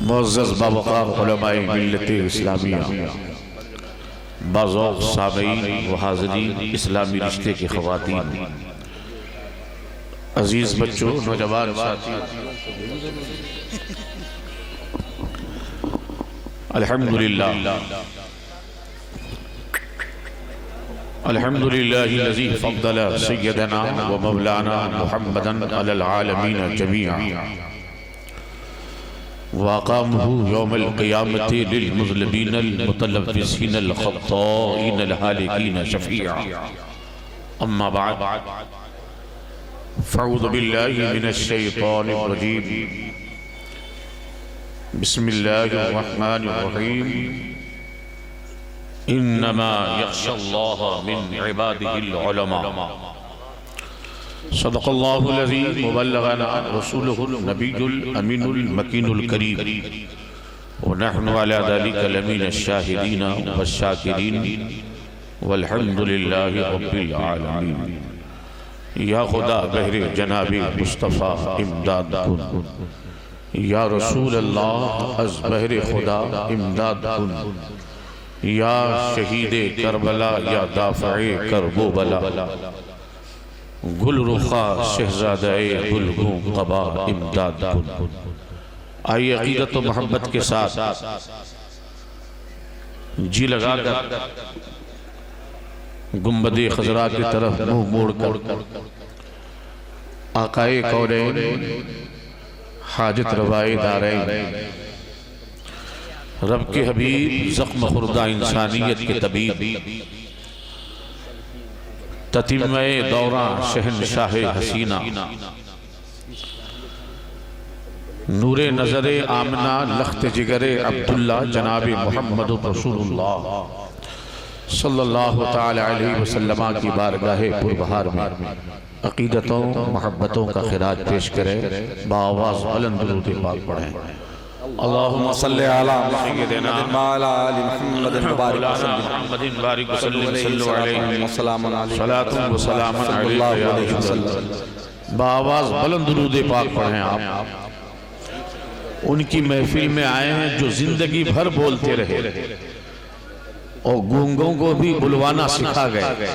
معزز باوقار علماء ملت اسلامیہ، باذوق سامعین و حاضرین اسلامی رشتے کی خواتین، عزیز بچوں، نوجوان ساتھی، الحمدللہ الحمدللہ الذی فضل سیدنا و مولانا محمدا علی العالمین جمیعا وَأَقَامَهُ يَوْمَ الْقِيَامَةِ لِلْمُذْنِبِينَ الْمُتَلَوِّثِينَ الْخَطَّائِينَ الْهَالِكِينَ شَفِيعًا أما بعد فأعوذ بالله من الشيطان الرجيم بسم الله الرحمن الرحيم إنما يخشى الله من عباده العلماء صدق الله الذي وبلغنا رسوله النبي الأمين المكين الكريم ونحن على ذلك لمن الشاهدين والشاكرين والحمد لله رب العالمين یا خدا بہر جناب مصطفیٰ امداد کن، یا رسول اللہ از بہر خدا امداد کن، یا شہید کربلا یا دافع کرب و بلا، گل رخا شہزادہ گلگوں قبا امداد کن۔ آئیے عقیدت و محبت کے ساتھ جی لگا کر گنبد خضرا کی طرف منہ موڑ کر آقائے کونین حاجت روائے دارین رب کے حبیب زخم خوردہ انسانیت کے طبیب تتمہ دوران شہنشاہ حسینہ نور نظر آمنہ لخت جگر عبداللہ جناب محمد رسول اللہ صلی اللہ تعالی علیہ وسلم کی بارگاہ پربہار میں عقیدتوں محبتوں کا خراج پیش کرے، بآواز بلند درود پاک پڑھیں۔ اللہم صلی علی سیدنا محمد بارک وسلم صلو علیہ صلاة و سلام علیہ وسلم۔ بآواز بلند درود پاک پڑھیں۔ آپ ان کی محفل میں آئے ہیں جو زندگی بھر بولتے رہے اور گونگوں کو بھی بلوانا سکھا گئے،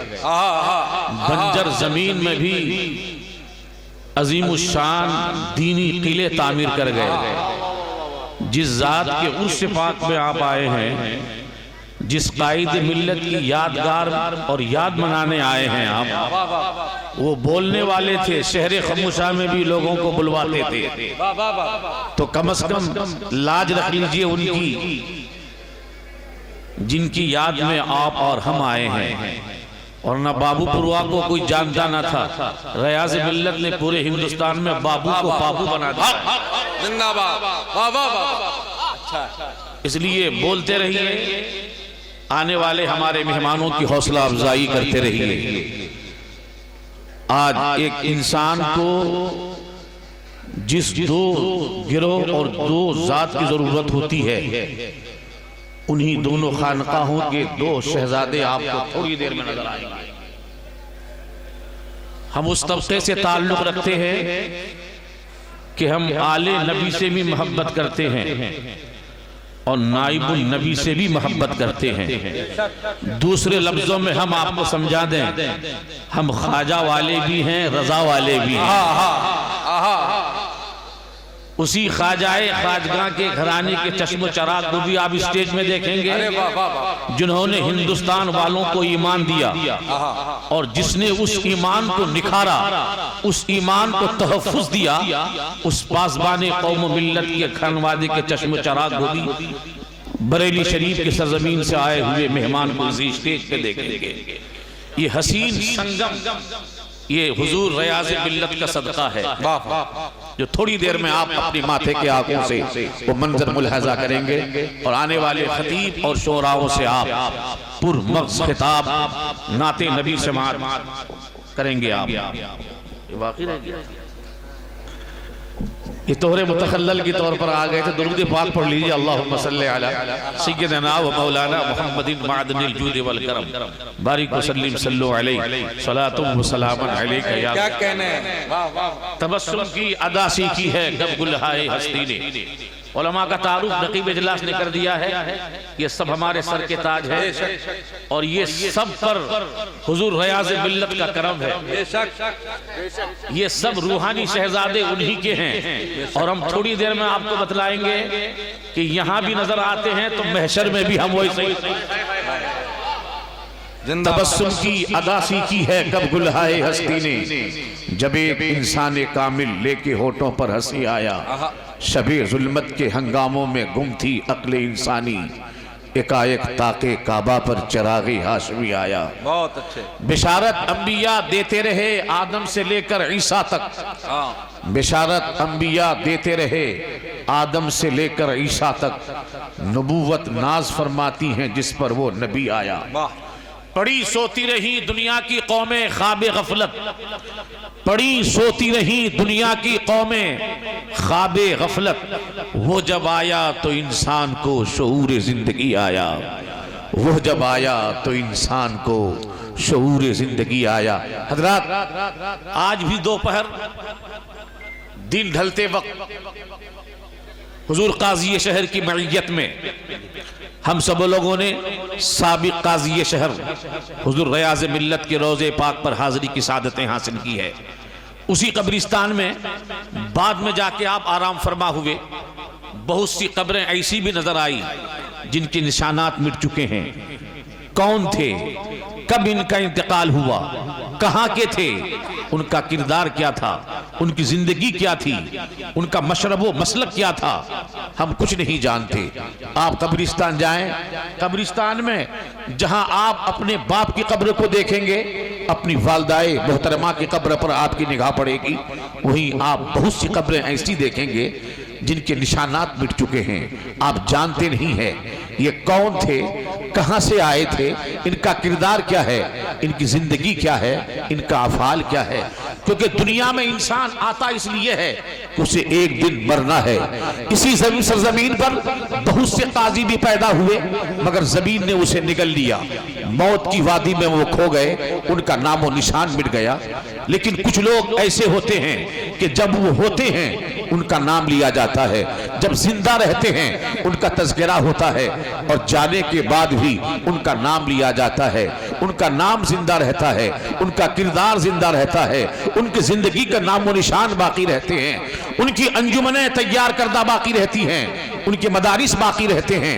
بنجر زمین میں بھی عظیم الشان دینی قلعے تعمیر کر گئے۔ جس ذات کے عرش پاک میں آپ آئے ہیں، جس قائد ملت کی یادگار اور یاد منانے آئے ہیں آپ، وہ بولنے والے تھے، شہر خموشہ میں بھی لوگوں کو بلواتے تھے، تو کم از کم لاج رکھ لیجئے ان کی جن کی یاد میں آپ اور ہم آئے ہیں۔ اور نہ بابو پروا کو کوئی جانتا نہ تھا، ریاض ملت نے پورے ہندوستان میں بابو کو بابو بنا دیا۔ اس لیے بولتے رہیے، آنے والے ہمارے مہمانوں کی حوصلہ افزائی کرتے رہیے۔ آج ایک انسان کو جس دو گروہ اور دو ذات کی ضرورت ہوتی ہے، انہی دونوں خانقاہوں کے دو شہزادے آپ کو تھوڑی دیر میں نظر آئیں گے۔ ہم اس طبقے سے تعلق رکھتے ہیں کہ ہم آل نبی سے بھی محبت کرتے ہیں اور نائب النبی سے بھی محبت کرتے ہیں۔ دوسرے لفظوں میں ہم آپ کو سمجھا دیں، ہم خواجہ والے بھی ہیں، رضا والے بھی ہیں۔ اسی خواجہ خواجگاں کے گھرانے کے چشم و چراغ کو بھی آپ اسٹیج میں دیکھیں گے، جنہوں نے ہندوستان والوں کو ایمان دیا اور جس نے اس ایمان کو نکھارا، اس ایمان کو تحفظ دیا، اس پاسبان قوم و ملت کے کھنوادے کے چشم و چراغ کو بھی بریلی شریف کے سرزمین سے آئے ہوئے مہمان کو اسی اسٹیج پہ دیکھیں گے۔ یہ حسین سنگم، یہ حضور ریاض ملت کا صدقہ ہے جو تھوڑی دیر میں آپ اپنی ماتھے کے آنکھوں سے وہ منظر ملاحظہ کریں گے، اور آنے والے خطیب اور شعراؤں سے آپ پر مغز خطاب نعت نبی سماعت کریں گے۔ آپ یہ واقعی رہ گیا، یہ توہر متخلل کی طور پر آ گئے تھے۔ درود پاک پڑھ لیجئے، اللہم صلی علی سیدنا و مولانا محمد معدن الجود والکرم بارک وسلم صلو علیہ صلاة و سلام علیکہ۔ کیا کہنے ہیں، تبسم کی ادا سیکھی ہے گب گلہائے ہستی نے، علماء کا تعارف نقیب اجلاس نے کر دیا ہے، یہ سب ہمارے سر کے تاج ہے اور یہ سب پر حضور ریاض ملت کا کرم ہے، یہ سب روحانی شہزادے انہی کے ہیں۔ اور ہم تھوڑی دیر میں آپ کو بتلائیں گے کہ یہاں بھی نظر آتے ہیں تو محشر میں بھی ہم وہی تبسم کی عداسی کی ہے کب گلہائے ہستی نے، جب ایک انسان کامل لے کے ہونٹوں پر ہنسی آیا، شب ظلمت کے ہنگاموں میں گم تھی عقل انسانی، ایک تاکہ کعبہ پر چراغ ہاشمی آیا۔ بہت اچھے بشارت انبیاء دیتے رہے آدم سے لے کر عیسیٰ تک، بشارت انبیاء دیتے رہے آدم سے لے کر عیسیٰ تک، نبوت ناز فرماتی ہیں جس پر وہ نبی آیا۔ پڑی سوتی رہی دنیا کی قومیں خواب غفلت، پڑی سوتی رہی دنیا کی قومیں خواب غفلت، وہ جب آیا تو انسان کو شعور زندگی آیا، وہ جب آیا تو انسان کو شعور زندگی آیا۔ حضرات آج بھی دوپہر دن ڈھلتے وقت حضور قاضی شہر کی معیت میں ہم سب لوگوں نے سابق قاضی شہر حضور ریاض ملت کے روضے پاک پر حاضری کی سعادتیں حاصل کی ہے۔ اسی قبرستان میں بعد میں جا کے آپ آرام فرما ہوئے، بہت سی قبریں ایسی بھی نظر آئی جن کے نشانات مٹ چکے ہیں۔ کون تھے، کب ان کا انتقال ہوا، کہاں کے تھے، ان کا کردار کیا تھا، ان کی زندگی کیا تھی، ان کا مشرب و مسلک کیا تھا، ہم کچھ نہیں جانتے۔ آپ قبرستان جائیں، قبرستان میں جہاں آپ اپنے باپ کی قبر کو دیکھیں گے، اپنی والدہ محترمہ کی قبر پر آپ کی نگاہ پڑے گی، وہیں آپ بہت سی قبریں ایسی دیکھیں گے جن کے نشانات مٹ چکے ہیں، آپ جانتے نہیں ہیں یہ کون تھے، کہاں سے آئے تھے، ان کا کردار کیا ہے، ان کی زندگی کیا ہے، ان کا افعال کیا ہے۔ کیونکہ دنیا میں انسان آتا اس لیے ہے کہ اسے ایک دن مرنا ہے۔ اسی سرزمین پر بہت سے قاضی بھی پیدا ہوئے مگر زمین نے اسے نگل لیا، موت کی وادی میں وہ کھو گئے، ان کا نام و نشان مٹ گیا۔ لیکن کچھ لوگ ایسے ہوتے ہیں کہ جب وہ ہوتے ہیں ان کا نام لیا جاتا ہے، جب زندہ رہتے ہیں ان کا تذکرہ ہوتا ہے، اور جانے کے بعد بھی ان کا نام لیا جاتا ہے، ان کا نام زندہ رہتا ہے، ان کا کردار زندہ رہتا ہے، ان کی زندگی کا نام و نشان باقی رہتے ہیں، ان کی انجمنیں تیار کردہ باقی رہتی ہیں، ان کے مدارس باقی رہتے ہیں۔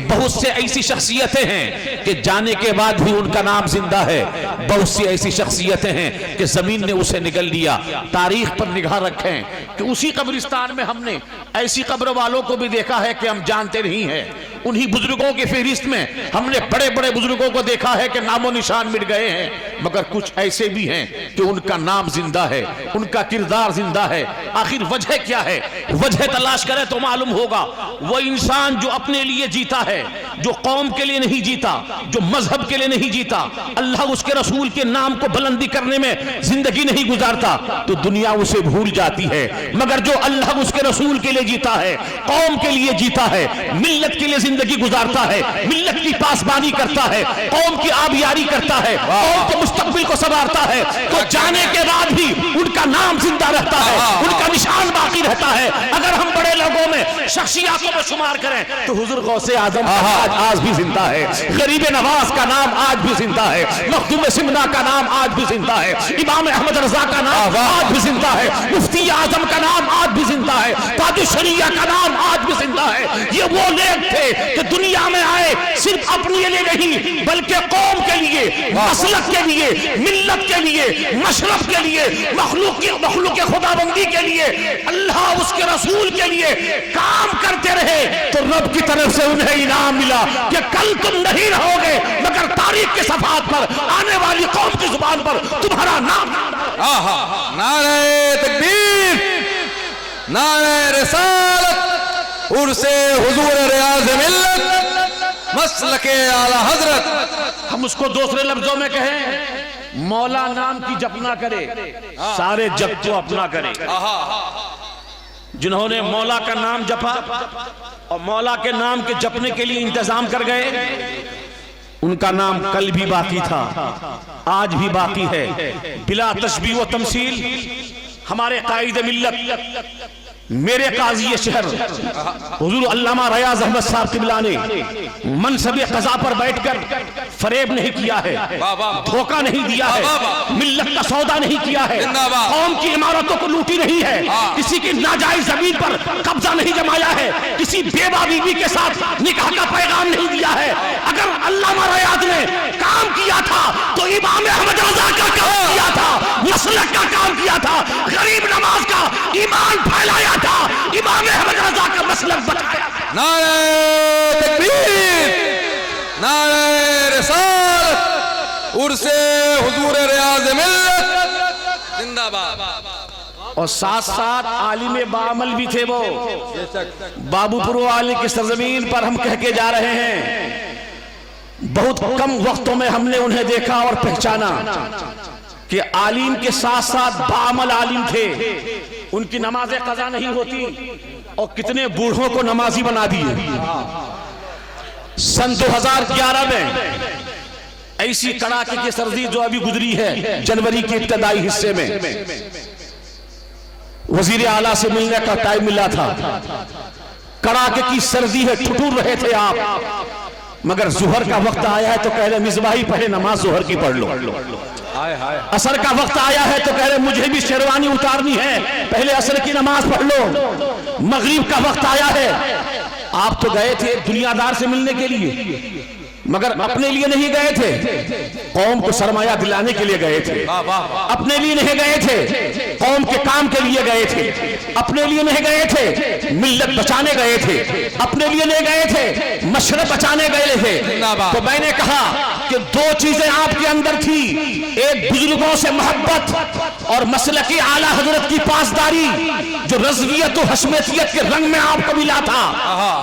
بہت سے ایسی شخصیتیں ہیں کہ جانے کے بعد بھی ان کا نام زندہ ہے، بہت سی ایسی شخصیتیں ہیں کہ زمین نے اسے نگل لیا۔ تاریخ پر نگاہ رکھیں کہ اسی قبرستان میں ہم نے ایسی قبر والوں کو بھی دیکھا ہے کہ ہم جانتے نہیں ہیں، انہی بزرگوں کی فہرست میں ہم نے بڑے بڑے بزرگوں کو دیکھا ہے کہ نام و نشان مٹ گئے ہیں، مگر کچھ ایسے بھی ہیں کہ ان کا نام زندہ ہے، ان کا کردار زندہ ہے۔ آخر وجہ کیا ہے؟ وجہ تلاش کرے تو معلوم ہوگا۔ وہ انسان جو اپنے لیے جیتا ہے، جو قوم کے لیے نہیں جیتا، جو مذہب کے لیے نہیں جیتا، اللہ اس کے رسول کے نام کو بلندی کرنے میں زندگی نہیں گزارتا تو دنیا اسے بھول جاتی ہے، مگر جو اللہ اس کے رسول کے لیے جیتا ہے، قوم کے لیے جیتا ہے، ملت کے لیے زندگی گزارتا ہے، ملت کی پاسبانی کرتا ہے، قوم کی آبیاری کرتا ہے، قوم کے مستقبل کو سنوارتا ہے، تو جانے کے بعد بھی ان کا نام زندہ رہتا ہے، ان کا نشان باقی رہتا ہے۔ اگر ہم بڑے لوگوں میں شخصیاتوں میں شمار کریں تو حضور غوث اعظم آج بھی زندہ ہے، غریب نواز کا نام آج بھی زندہ ہے، مخدوم سمنا کا نام آج بھی زندہ ہے، امام احمد رضا کا نام آج بھی زندہ ہے، مفتی اعظم کا نام آج بھی زندہ ہے، تاج الشریعہ کا نام آج بھی زندہ ہے۔ یہ وہ لوگ تھے کہ دنیا میں آئے صرف اپنے لیے نہیں بلکہ قوم کے لیے، مسلک کے لیے، ملت کے لیے، مشرف کے لیے، مخلوق خدا بندی کے لیے، اللہ اس کے رسول کے لیے کام کرتے رہے، تو رب کی طرف سے انہیں انعام ملا کہ کل تم نہیں رہو گے مگر تاریخ کے صفحات پر، آنے والی قوم کی زبان پر تمہارا نام۔ نعرہ تکبیر، نعرہ رسالت، عرس حضور ریاض ملت، مسلک اعلی حضرت۔ ہم اس کو دوسرے لفظوں میں کہیں، مولا نام کی جپ نہ کرے، سارے جپ کو اپنا کرے۔ جنہوں نے مولا کا نام جپا اور مولا کے نام کے جپنے کے لیے انتظام کر گئے، ان کا نام کل بھی باقی تھا، آج بھی باقی ہے، بلا تشبیہ و تمثیل۔ ہمارے قائد ملت میرے قاضی شہر حضور علامہ ریاض احمد صاحب قبلہ نے منصب قضا پر بیٹھ کر فریب نہیں کیا ہے، دھوکہ نہیں دیا ہے، ملت کا سودا نہیں کیا ہے، قوم کی عمارتوں کو لوٹی نہیں ہے، کسی کی ناجائز زمین پر قبضہ نہیں جمایا ہے، کسی بیوہ بیوی کے ساتھ نکاح کا پیغام نہیں دیا ہے۔ اگر علامہ ریاض نے کام کیا تھا تو امام احمد رضا کا کام کیا تھا، مسلک کا کام کیا تھا، غریب نواز کا ایمان پھیلایا تھا، امام احمد رضا کا مسلک بتایا۔ نعرہ تکبیر، نعرہ رسالت، عرس حضور ریاض ملت زندہ باد۔ اور ساتھ ساتھ عالم باعمل بھی تھے وہ، بابو پرو عالم کی سرزمین پر ہم کہہ کے جا رہے ہیں، بہت کم وقتوں میں ہم نے انہیں دیکھا اور پہچانا کہ عالم کے ساتھ ساتھ باعمل عالم تھے، ان کی نماز قضا نہیں ہوتی اور کتنے بوڑھوں کو نمازی بنا دیے۔ سن 2011 میں ایسی کڑاکے کی سردی جو ابھی گزری ہے جنوری کے ابتدائی حصے میں، وزیر اعلیٰ سے ملنے کا ٹائم ملا تھا، کڑاکے کی سردی ہے، ٹھٹور رہے تھے آپ، مگر ظہر کا وقت آیا ہے تو کہہ رہے مصباحی پہلے نماز ظہر کی پڑھ لو، عصر کا وقت آیا ہے تو کہہ رہے مجھے بھی شیروانی اتارنی ہے، پہلے عصر کی نماز پڑھ لو، مغرب کا وقت آیا ہے۔ آپ تو گئے تھے دنیا دار سے ملنے کے لیے، مگر اپنے لیے نہیں گئے تھے، قوم کو سرمایہ دلانے کے لیے گئے تھے، اپنے لیے نہیں گئے تھے، قوم کے کام کے لیے گئے تھے، اپنے لیے نہیں گئے تھے، ملت بچانے گئے تھے، اپنے لیے نہیں گئے تھے، مشرق بچانے گئے تھے۔ تو میں نے کہا کہ دو چیزیں آپ کے اندر تھی، ایک بزرگوں سے محبت اور مسلکی اعلیٰ حضرت کی پاسداری جو رضویت و حشمتیت کے رنگ میں آپ کو ملا تھا۔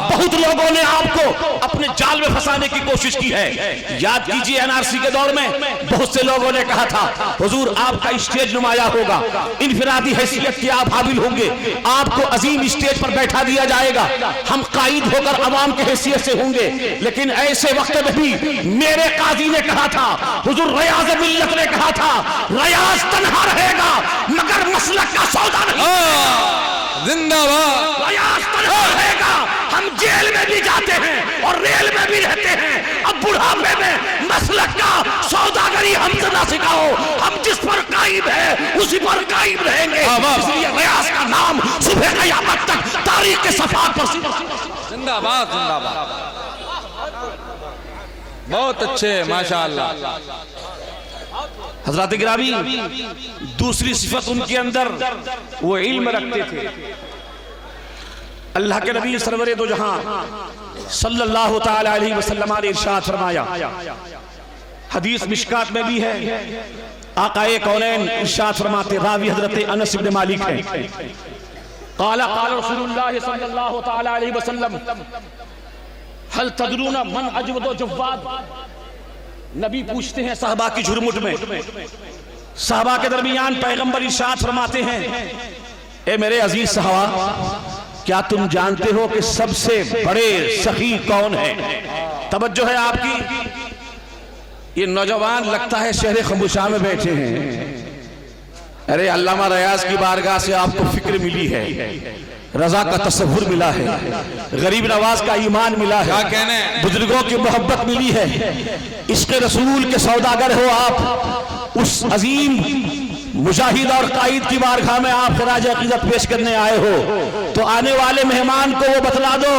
بہت لوگوں نے آپ کو اپنے جال میں پھنسانے کی کوشش کی ہے، یاد کیجئے NRC کے دور میں بہت سے لوگوں نے کہا تھا حضور آپ کا اسٹیج نمایاں ہوگا، انفرادی حیثیت کے آپ حامل ہوں گے، آپ کو عظیم اسٹیج پر بیٹھا دیا جائے گا، ہم قائد ہو کر عوام کے حیثیت سے ہوں گے۔ لیکن ایسے وقت میں بھی میرے قاضی نے کہا تھا، حضور ریاض ملت نے کہا تھا ریاض تنہا رہے گا مگر مسلک کا سودا نہیں، زندہ باد، ریاض تنہا رہے گا، ہم جیل میں بھی جاتے ہیں اور ریل میں بھی رہتے ہیں، اب بڑھاپے میں مسلک کا سوداگری ہم سے نہ سکھاؤ، ہم جس پر قائم ہے اسی پر قائم رہیں گے۔ اس لیے ریاض کا نام صبح قیامت تک تاریخ کے صفحات پر زندہ باد، زندہ باد، بہت اچھے ماشاءاللہ۔ حضرات گرامی، دوسری صفت ان کے اندر وہ علم رکھتے تھے۔ اللہ کے نبی سرور دو جہاں صلی اللہ تعالی علیہ وسلم نے ارشاد فرمایا، حدیث مشکات میں بھی ہے، آقائے کونین ارشاد فرماتے، راوی حضرت انس بن مالک ہے، قال قال رسول اللہ صلی اللہ تعالی علیہ وسلم هل تدرون من اجود و جواد؟ نبی پوچھتے ہیں صحابہ کی جھرمٹ میں، صحابہ کے درمیان پیغمبر ارشاد فرماتے ہیں، اے میرے عزیز صحابہ کیا تم جانتے ہو کہ سب سے بڑے سخی کون ہے؟ توجہ ہے آپ کی، یہ نوجوان لگتا ہے شہر خموشہ میں بیٹھے ہیں، ارے علامہ ریاض کی بارگاہ سے آپ کو فکر ملی ہے، رضا کا تصور ملا ہے، غریب نواز کا ایمان ملا ہے، بزرگوں کی محبت ملی ہے، عشق رسول کے سوداگر ہو آپ، اس عظیم مجاہد اور قائد کی بارگاہ میں آپ خراج عقیدت پیش کرنے آئے ہو، تو آنے والے مہمان کو وہ بتلا دو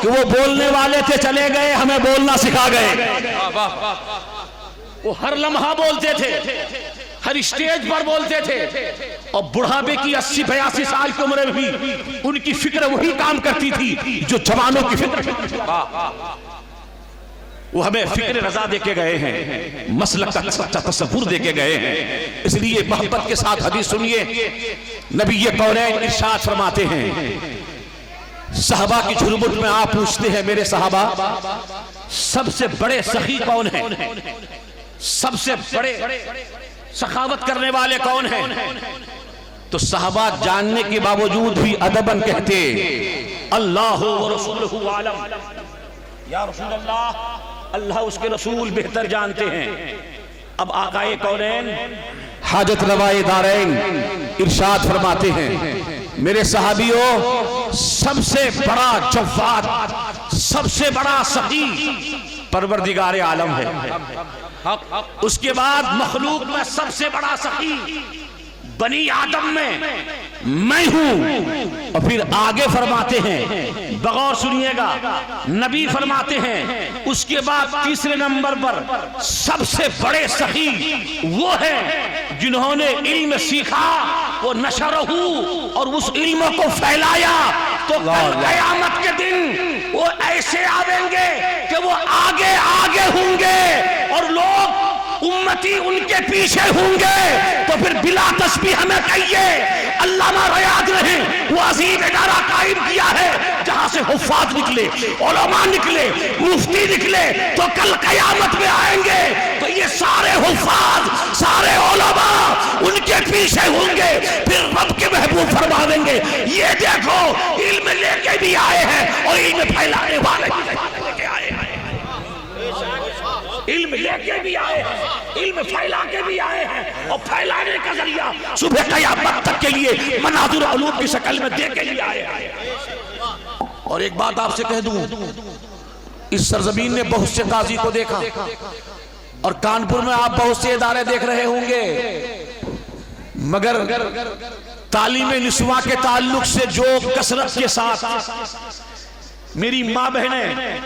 کہ وہ بولنے والے تھے چلے گئے، ہمیں بولنا سکھا گئے۔ وہ ہر لمحہ بولتے تھے، ہر اسٹیج پر بولتے تھے، اور بڑھاپے کی 80-82 سال کی عمر میں بھی ان کی فکر وہی کام کرتی تھی جو جوانوں کی فکر۔ وہ ہمیں فکر رضا دے کے گئے ہیں، مسلک کا سچا تصور دے کے گئے ہیں، اس لیے محبت کے ساتھ حدیث سنیے، نبی کونین ارشاد فرماتے ہیں، صحابہ کی جھرمٹ میں آپ پوچھتے ہیں میرے صحابہ سب سے بڑے سخی کون ہیں، سب سے بڑے سخاوت کرنے والے کون ہیں؟ تو صحابہ جاننے کے باوجود بھی ادباً کہتے اللہ و رسولہ عالم، یا رسول اللہ، اللہ اس کے رسول بہتر جانتے ہیں۔ اب آقائے کونین حاجت روائے دارین ارشاد فرماتے ہیں، میرے صحابیوں، سب سے بڑا جواد، سب سے بڑا سخی پروردگار عالم ہے. اس کے بعد مخلوق میں سب سے بڑا سخی بنی آدم میں ہوں. اور پھر آگے فرماتے ہیں، بغور سنیے گا، نبی فرماتے ہیں اس کے بعد تیسرے نمبر پر سب سے بڑے سخی وہ ہیں جنہوں نے علم سیکھا، وہ نشرہ اور اس علم کو پھیلایا. تو کل قیامت کے دن وہ ایسے آویں گے کہ وہ آگے آگے ہوں گے اور لوگ امتی ان کے پیچھے ہوں گے. تو پھر بلا تسبیح ہمیں کہیے علامہ ریاض نے وہ عظیم ادارہ قائم کیا ہے جہاں سے حفاظ نکلے، علماء نکلے، مفتی نکلے. تو کل قیامت میں آئیں گے تو یہ سارے حفاظ، سارے علماء ان کے پیچھے ہوں گے. پھر رب کے محبوب فرما دیں گے یہ دیکھو علم لے کے بھی آئے ہیں اور علم پھیلانے والے لے کے آئے ہیں. علم لے کے بھی آئے ہیں، علم پھیلا کے بھی آئے ہیں، اور پھیلانے کا ذریعہ صبح قیامت تک کے لیے مناظر علوم کی شکل میں دے کے بھی آئے ہیں. اور ایک بات آپ سے کہہ دوں، اس سرزمین نے بہت سے قاضی کو دیکھا، اور کانپور میں آپ بہت سے ادارے دیکھ رہے ہوں گے، مگر تعلیم نسواں کے تعلق سے جو کثرت کے ساتھ میری ماں بہنیں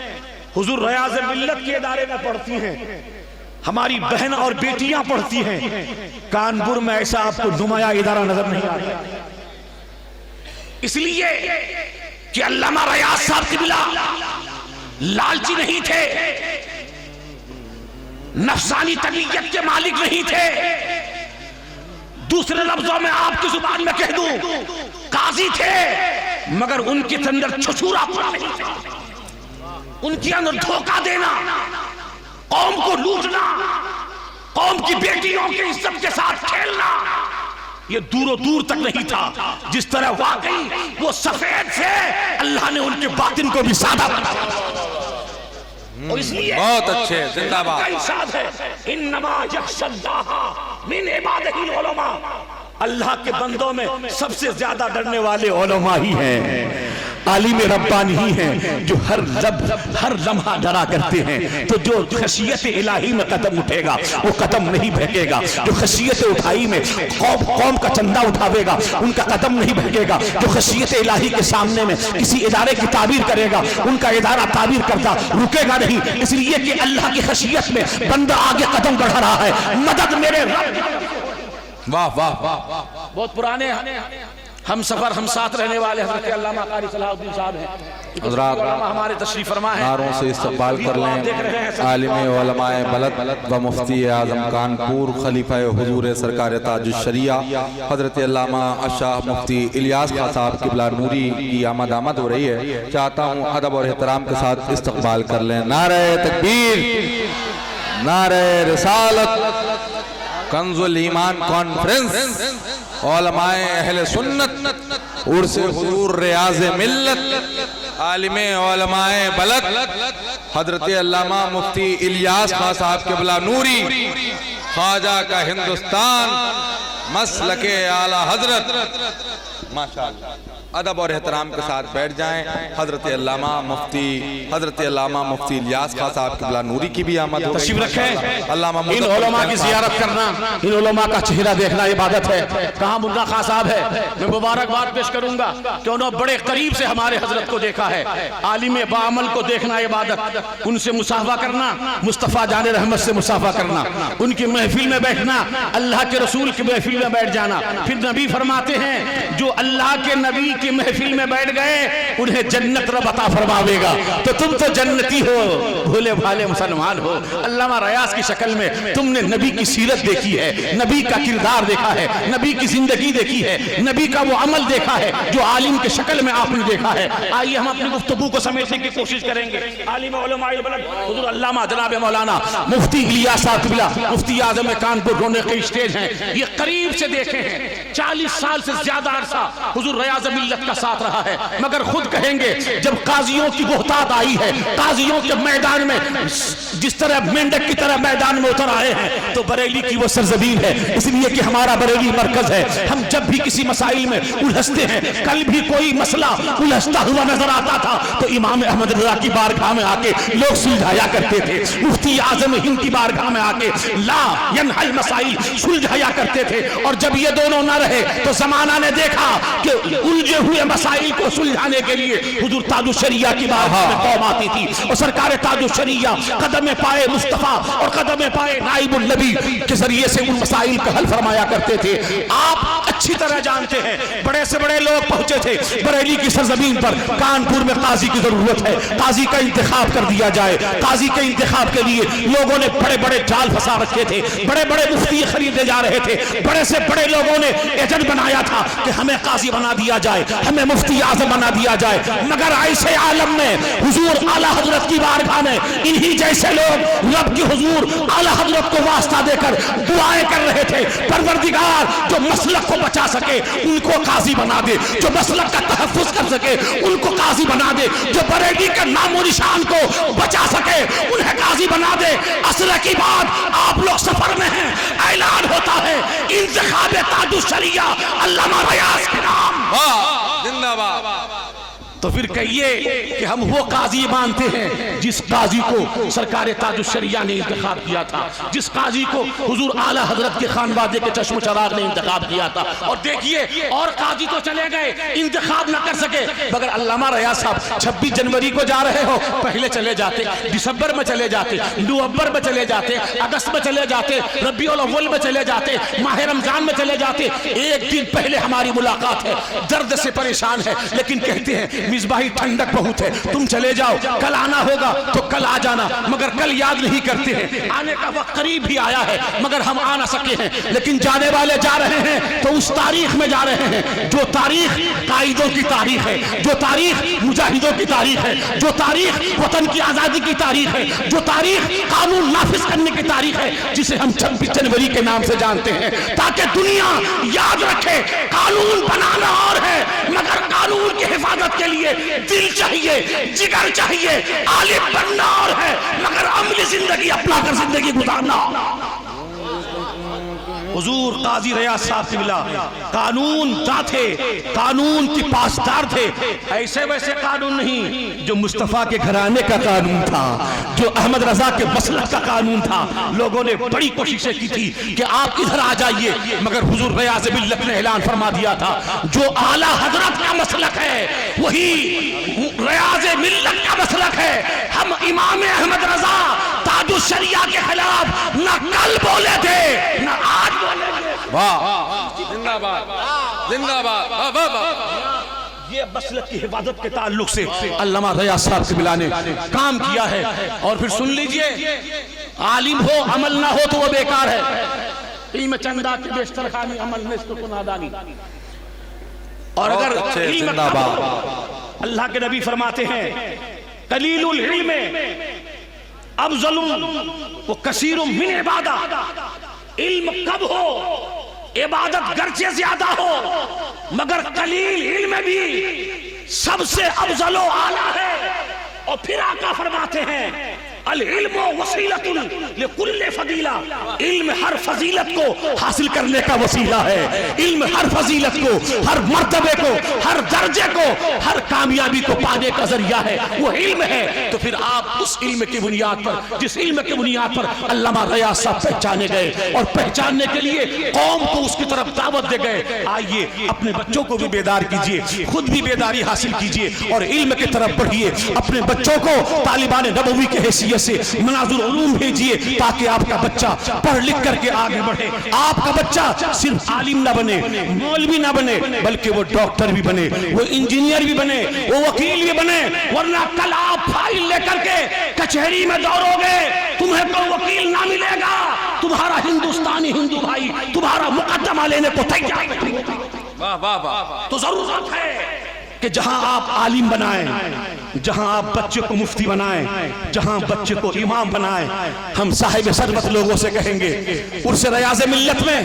حضور ریاض ملت کے ادارے میں پڑھتی ہیں، ہماری بہن اور بیٹیاں پڑھتی ہیں، کانپور میں ایسا آپ کو نمایاں ادارہ نظر نہیں آتا. اس لیے کہ علامہ ریاض صاحب کی بلا لالچی نہیں تھے، نفسانی طبیعت کے مالک نہیں تھے. دوسرے لفظوں میں آپ کی زبان میں کہہ دوں، قاضی تھے مگر ان کے اندر چھچورا پڑا نہیں تھا. ان کے اندر دھوکہ دینا، قوم کو لوٹنا، قوم کی بیٹیوں کے عزت کے ساتھ کھیلنا، یہ دور و دور تک نہیں تھا. جس طرح واقعی وہ سفید تھے، اللہ نے ان کے باطن کو بھی سادہ بنایا. اور اس لیے بہت اچھے، زندہ باد. انما یخشی اللہ من عبادہ العلماء، اللہ کے بندوں میں سب سے زیادہ ڈرنے والے علماء ہی ہیں، عالم ربانی ہی ہیں جو ہر لمحہ ڈرا کرتے ہیں. تو جو خشیت الہی میں قدم اٹھے گا وہ قدم نہیں بھٹکے گا. جو خشیت اٹھائی میں قوم کا چندہ اٹھاوے گا ان کا قدم نہیں بھٹکے گا. جو خشیت الہی کے سامنے میں کسی ادارے کی تعبیر کرے گا ان کا ادارہ تعبیر کرتا رکے گا نہیں. اس لیے کہ اللہ کی خشیت میں بندہ آگے قدم بڑھا رہا ہے. مدد میرے رب. واہ واہ واہ. بہت پرانے ہم سفر ہم ساتھ رہنے والے حضرت علامہ قاری صلاح الدین صاحب ہیں. حضرات ہمارے تشریف فرما ہے، نعروں سے استقبال کر لیں عالم علماء بلد و مفتی اعظم کانپور، خلیفہ حضور سرکار تاج الشریعہ حضرت علامہ الشاہ مفتی الیاس خان صاحب قبلہ نوری کی آمد ہو رہی ہے. چاہتا ہوں ادب اور احترام کے ساتھ استقبال کر لیں. نعرہ تکبیر، نعرہ رسالت. کنز الایمان کانفرنس، علماء اہل سنت، عرس حضور ریاض ملت، عالم علماء بلد حضرت علامہ مفتی الیاس خان صاحب قبلہ نوری، خواجہ کا ہندوستان، مسلک اعلیٰ حضرت. ماشاءاللہ ادب اور احترام کے ساتھ بیٹھ جائیں. حضرت علامہ مفتی الیاس خان صاحب قبلہ نوری کی بھی آمد ہو گئی. تشریف رکھیں. ان علماء کی زیارت کرنا، ان علماء کا چہرہ دیکھنا عبادت ہے. کہاں ملا خان صاحب ہے؟ میں مبارکباد پیش کروں گا کہ انہوں نے بڑے قریب سے ہمارے حضرت کو دیکھا ہے. عالم باعمل کو دیکھنا عبادت، ان سے مصافحہ کرنا، مصطفیٰ جان رحمت سے مصافحہ کرنا، ان کی محفل میں بیٹھنا، اللہ کے رسول کی محفل میں بیٹھ جانا. پھر نبی فرماتے ہیں جو اللہ کے نبی کی محفل میں بیٹھ گئے انہیں جنت رب عطا فرماوے گا. تو تم تو جنتی ہو، بھولے بھالے مسلمان ہو. علامہ ریاض کی شکل میں تم نے نبی کی سیرت دیکھی ہے، نبی کا کردار دیکھا ہے، نبی کی زندگی دیکھی ہے، نبی کا وہ عمل دیکھا ہے جو عالم کے شکل میں آپ نے دیکھا ہے. آئیے ہم اپنی گفتگو کو سمیٹنے کی کوشش کریں گے. عالم علماء بلد حضور علامہ جناب مولانا مفتی الیاس صاحب قبلہ مفتی اعظم کانپور رونے کے اسٹیج ہیں. یہ قریب سے دیکھے ہیں. 40 سال سے زیادہ عرصہ حضور ریاض ملت ملت کا ساتھ رہا ہے، مگر خود کہیں گے جب قاضیوں کی بہتات آئی ہے، قاضیوں کے میدان میں جس طرح مینڈک کی طرح میدان میں اتر آئے ہیں، تو بریلی کی وہ سرزمین ہے، اس لیے کہ ہمارا بریلی مرکز ہے۔ ہم جب بھی کسی مسائل میں الجھتے ہیں، کل بھی کوئی مسئلہ الجھتا ہوا نظر آتا تھا تو امام احمد رضا کی بارگاہ میں آ کے لوگ سلجھایا کرتے تھے، مفتی اعظم ہند کی بارگاہ میں آ کے لا ینحل مسائل سلجھایا کرتے تھے۔ اور جب یہ دونوں نہ رہے تو زمانہ نے دیکھا کہ الجھے ہوئے مسائل کو سلجھانے کے لیے حضور تاج الشریعہ کی بارگاہ میں قوم آتی تھی، اور سرکار تاج الشریعہ قدم پائے مصطفیٰ اور قدم پائے نائب النبی کے ذریعے سے ان مسائل کا حل فرمایا کرتے تھے۔ آپ اچھی طرح جانتے ہیں بڑے سے بڑے لوگ پہنچے تھے بریلی کی سرزمین پر، کانپور میں قاضی کی ضرورت ہے، قاضی کا انتخاب کر دیا جائے۔ قاضی کے انتخاب کے لیے لوگوں نے بڑے بڑے جال پھنسا رکھے تھے، بڑے بڑے مفتی خریدے جا رہے تھے، بڑے سے بڑے لوگوں نے ایجنٹ بنایا تھا کہ ہمیں قاضی بنا دیا جائے، ہمیں مفتی اعظم بنا دیا جائے۔ مگر ایسے عالم میں حضور اعلیٰ حضرت کی بارگاہ میں انہی جیسے لوگ رب کی حضور اعلیٰ حضرت کو واسطہ دے کر دعائیں کر رہے تھے، پروردگار جو مسلک کو بچا سکے ان کو قاضی بنا دے، جو مسلک کا تحفظ کر سکے ان کو قاضی بنا دے، جو بریلی کے نام و نشان کو بچا سکے انہیں قاضی بنا دے۔ اصل کی بات آپ لوگ سفر میں ہیں، اعلان ہوتا ہے انتخاب تاج الشریعہ علامہ ریاض کے نام، زندہ باد۔ تو پھر کہیے کہ ہم وہ قاضی مانتے ہیں جس قاضی کو سرکار تاج الشریعہ نے انتخاب کیا تھا، جس قاضی کو حضور اعلیٰ حضرت کے خانوادے کے چشم و چراغ نے انتخاب کیا تھا۔ اور دیکھیے اور قاضی تو چلے گئے، انتخاب نہ کر سکے، مگر علامہ ریاض صاحب 26 جنوری کو جا رہے ہو، پہلے چلے جاتے، دسمبر میں چلے جاتے، نومبر میں چلے جاتے، اگست میں چلے جاتے، ربیع الاول میں چلے جاتے، ماہ رمضان میں چلے جاتے۔ ایک دن پہلے ہماری ملاقات ہے، درد سے پریشان ہے، لیکن کہتے ہیں مصباحی ٹھنڈک بہت ہے، تم چلے جاؤ، کل آنا ہوگا تو کل آ جانا، مگر کل یاد نہیں کرتے ہیں۔ آنے کا وقت قریب بھی آیا ہے مگر ہم آ نہ سکے ہیں، لیکن جانے والے جا رہے ہیں تو اس تاریخ میں جا رہے ہیں جو تاریخ قائدوں کی تاریخ ہے، جو تاریخ مجاہدوں کی تاریخ ہے، جو تاریخ وطن کی آزادی کی تاریخ ہے، جو تاریخ قانون نافذ کرنے کی تاریخ ہے، جسے ہم 26 جنوری کے نام سے جانتے ہیں، تاکہ دنیا یاد رکھے قانون بنانا اور ہے مگر قانون کی حفاظت کے لیے دل چاہیے، جگر چاہیے، عالم بننا اور ہے مگر عملی زندگی اپنا کر زندگی گزارنا۔ حضور قاضی ریاض صاحب سے ملا، قانون داں تھے، قانون کی پاسدار تھے، ایسے ویسے قانون نہیں، جو مصطفیٰ کے گھرانے کا قانون تھا، جو احمد رضا کے مسلک کا قانون تھا۔ لوگوں نے بڑی کوششیں کی تھی کہ آپ ادھر آ جائیے، مگر حضور ریاض ملت نے اعلان فرما دیا تھا جو اعلیٰ حضرت کا مسلک ہے وہی ریاض ملت کا مسلک ہے۔ ہم امام احمد رضا تاج الشریعہ کے خلاف نہ کل بولے تھے نہ آج بولے تھے۔ زندہ باد، زندہ باد۔ یہ مسلک کی حفاظت کے تعلق سے علامہ ریاض صاحب سے ملانے کام کیا ہے۔ اور پھر سن لیجئے، عالم ہو عمل نہ ہو تو وہ بیکار ہے۔ علم چندہ کے بیشتر خانی عمل نصف کو نادانی۔ اور اگر علم کم ہو، اللہ کے نبی فرماتے ہیں قلیل العلم افضل و کثیر من عبادہ، علم کب ہو عبادت گرچہ زیادہ ہو مگر قلیل علم بھی سب سے افضل و اعلیٰ ہے۔ اور پھر آقا فرماتے ہیں العلم وسیلۃ لکل فضیلہ، علم ہر فضیلت کو حاصل کرنے کا وسیلہ ہے، علم ہر فضیلت کو، ہر مرتبے کو، ہر درجے کو، ہر کامیابی کو پانے کا ذریعہ ہے، وہ علم ہے۔ تو پھر آپ اس علم کی بنیاد پر، جس علم کی بنیاد پر علامہ ریاض صاحب پہچانے گئے اور پہچاننے کے لیے قوم کو اس کی طرف دعوت دے گئے، آئیے اپنے بچوں کو بھی بیدار کیجئے، خود بھی بیداری حاصل کیجئے اور علم کی طرف بڑھیے، اپنے بچوں کو طالبان نبوی کے حیثیت سے مناظر علوم بھیجیے تاکہ آپ کا بچہ پڑھ لکھ کر کے آگے بڑھے، آپ کا بچہ صرف عالم نہ بنے، مولوی نہ بنے، بلکہ وہ ڈاکٹر بھی بنے، وہ انجینئر بھی بنے، وہ وکیل بھی بنے، ورنہ کل آپ فائل لے کر کے کچہری میں دوڑو گے، تمہیں کوئی وکیل نہ ملے گا، تمہارا ہندوستانی ہندو بھائی تمہارا مقدمہ لینے کو تیار نہیں۔ تو ضرورت ہے کہ جہاں آپ عالم بنائیں، جہاں آپ بچے کو مفتی بنائیں، جہاں بچے کو امام بنائیں، ہم صاحب ثروت لوگوں سے کہیں گے عرس ریاض ملت میں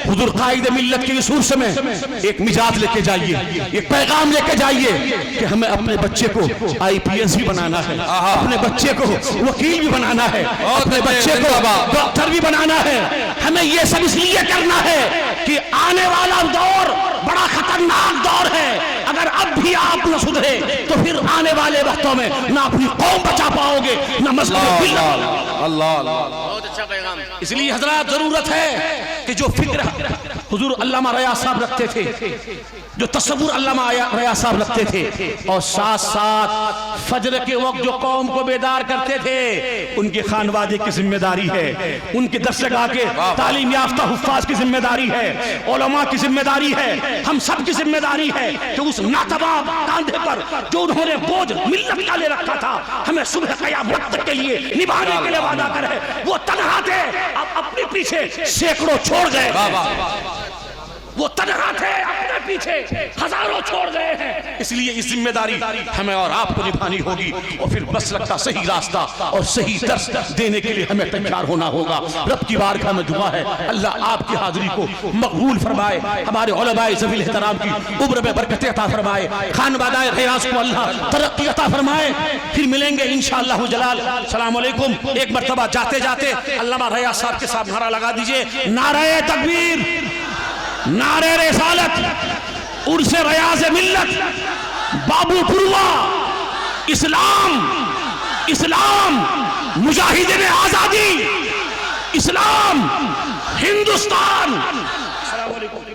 حضور قائد ملت کے اس عرس میں ایک مجاز لے کے جائیے، ایک پیغام لے کے جائیے کہ ہمیں اپنے بچے کو IPS بھی بنانا ہے، اپنے بچے کو وکیل بھی بنانا ہے، اپنے بچے کو ڈاکٹر بھی بنانا ہے۔ ہمیں یہ سب اس لیے کرنا ہے کہ آنے والا دور بڑا خطرناک دور ہے۔ اگر اب بھی آپ نہ سدھرے تو پھر آنے والے وقتوں میں نہ اپنی قوم بچا پاؤ گے نہ مسجد اس لیے حضرات ضرورت ہے کہ جو فکر حضور علامہ ریاض صاحب رکھتے تھے، جو تصور علامہ ریاض صاحب رکھتے تھے، اور ساتھ ساتھ فجر کے وقت جو قوم کو بیدار کرتے تھے، ان کے خانوادے کی ذمہ داری ہے، ان کے درسگاہ کے تعلیم یافتہ حفاظ کی ذمہ داری ہے، علماء کی ذمہ داری ہے، ہم سب کی ذمہ داری ہے کہ اس ناتواب کاندھے پر جو انہوں نے بوجھ ملت کا لے رکھا تھا ہمیں صبح قیامت کے لیے نبھانے کے لیے وعدہ کرے۔ وہ تنہا تھے، اب اپنے پیچھے سینکڑوں چھوڑ گئے، وہ تنہا تھے، اپنے پیچھے ہزاروں چھوڑ گئے ہیں۔ اس لیے اس ذمہ داری ہمیں اور آپ کو نبھانی ہوگی، اور پھر مسلک کا صحیح راستہ اور صحیح درس دینے کے لیے ہمیں تیار ہونا ہوگا۔ رب کی بارگاہ میں دعا ہے اللہ آپ کی حاضری کو مقبول فرمائے، ہمارے علماء ذوی احترام کی عمر میں برکت عطا فرمائے، خانوادہ ریاض کو اللہ ترقی عطا فرمائے۔ پھر ملیں گے انشاءاللہ جلال۔ السلام علیکم۔ ایک مرتبہ جاتے جاتے علامہ ریاض صاحب کے ساتھ نعرہ لگا دیجئے، نعرہ تکبیر، نعرہ رسالت، عرس ریاض ملت، بابو پروا، اسلام، اسلام، مجاہدین آزادی، اسلام، ہندوستان۔ السلام علیکم۔